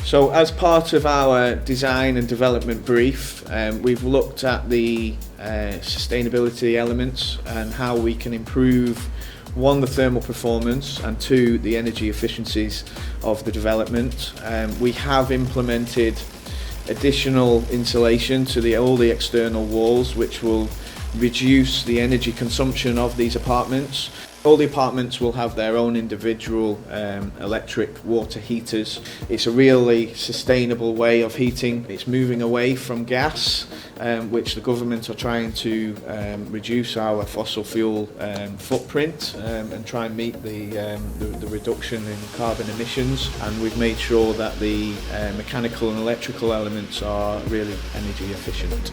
So as part of our design and development brief, we've looked at the sustainability elements and how we can improve, one, the thermal performance, and two, the energy efficiencies of the development. We have implemented additional insulation to all the external walls, which will reduce the energy consumption of these apartments. All the apartments will have their own individual electric water heaters. It's a really sustainable way of heating. It's moving away from gas, which the government are trying to reduce our fossil fuel footprint and try and meet the reduction in carbon emissions. And we've made sure that the mechanical and electrical elements are really energy efficient.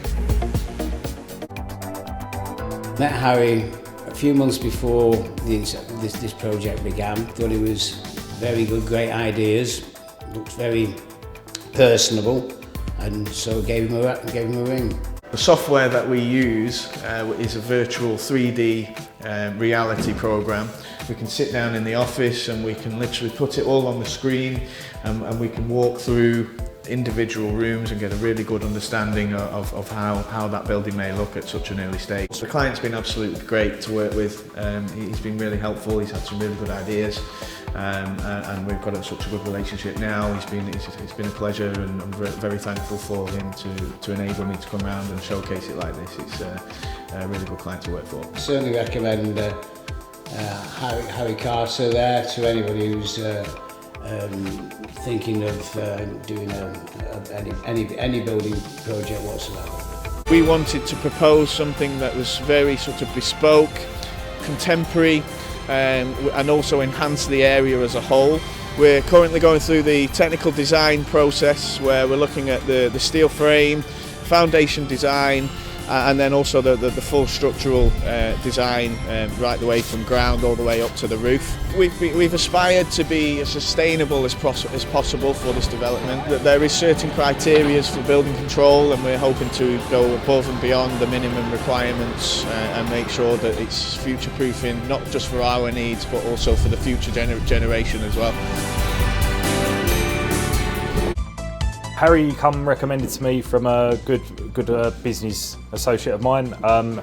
Met Harry a few months before this project began. Thought he was very good, great ideas, looked very personable, and so gave him a ring. The software that we use is a virtual 3D reality program. We can sit down in the office and we can literally put it all on the screen, and we can walk through individual rooms and get a really good understanding of how that building may look at such an early stage. The client's been absolutely great to work with. He's been really helpful. He's had some really good ideas, and we've got such a good relationship now. It's been a pleasure, and I'm very thankful for him to enable me to come around and showcase it like this. It's a really good client to work for. I certainly recommend Harry Carter there to anybody who's thinking of doing any building project whatsoever. We wanted to propose something that was very sort of bespoke, contemporary, and also enhance the area as a whole. We're currently going through the technical design process, where we're looking at the steel frame, foundation design, and then also the full structural design, right the way from ground all the way up to the roof. We've aspired to be as sustainable as possible for this development. That there is certain criteria for building control, and we're hoping to go above and beyond the minimum requirements and make sure that it's future-proofing, not just for our needs but also for the future generation as well. Harry come recommended to me from a good business associate of mine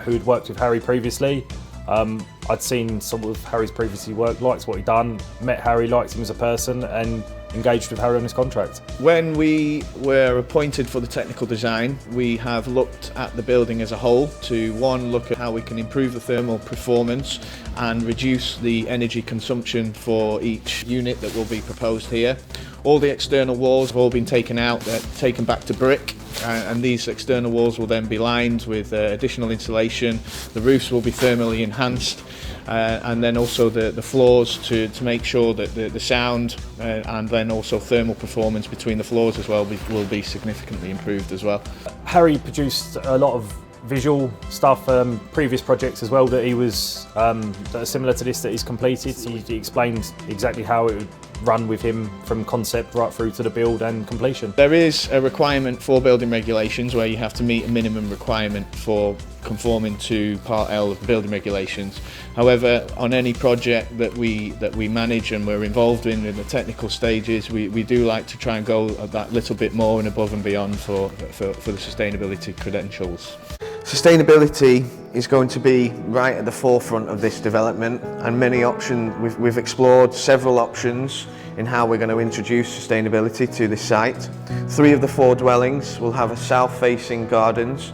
who'd worked with Harry previously. I'd seen some of Harry's previously work, liked what he'd done, met Harry, liked him as a person, and engaged with Harry on his contract. When we were appointed for the technical design, we have looked at the building as a whole to, one, look at how we can improve the thermal performance and reduce the energy consumption for each unit that will be proposed here. All the external walls have all been taken out, taken back to brick, and these external walls will then be lined with additional insulation. The roofs will be thermally enhanced, and then also the floors to make sure that the sound and then also thermal performance between the floors as well will be significantly improved as well. Harry produced a lot of visual stuff, previous projects as well that he was that are similar to this that he's completed. He explained exactly how it would run with him from concept right through to the build and completion. There is a requirement for building regulations where you have to meet a minimum requirement for conforming to Part L of building regulations. However, on any project that we manage and we're involved in the technical stages, we do like to try and go that little bit more and above and beyond for the sustainability credentials. Sustainability is going to be right at the forefront of this development, and many options. We've explored several options in how we're going to introduce sustainability to this site. 3 of the 4 dwellings will have south-facing gardens.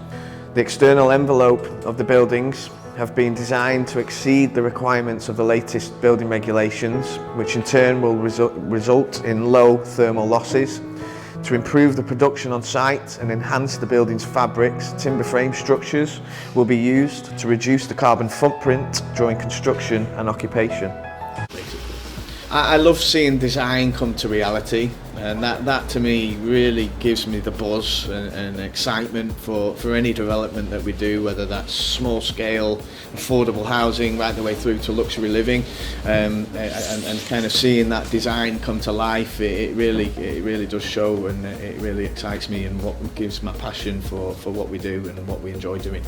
The external envelope of the buildings have been designed to exceed the requirements of the latest building regulations, which in turn will result in low thermal losses. To improve the production on site and enhance the building's fabrics, timber frame structures will be used to reduce the carbon footprint during construction and occupation. I love seeing design come to reality, and that to me really gives me the buzz and excitement for any development that we do, whether that's small scale affordable housing right the way through to luxury living, and kind of seeing that design come to life. It really does show, and it really excites me and what gives my passion for what we do and what we enjoy doing.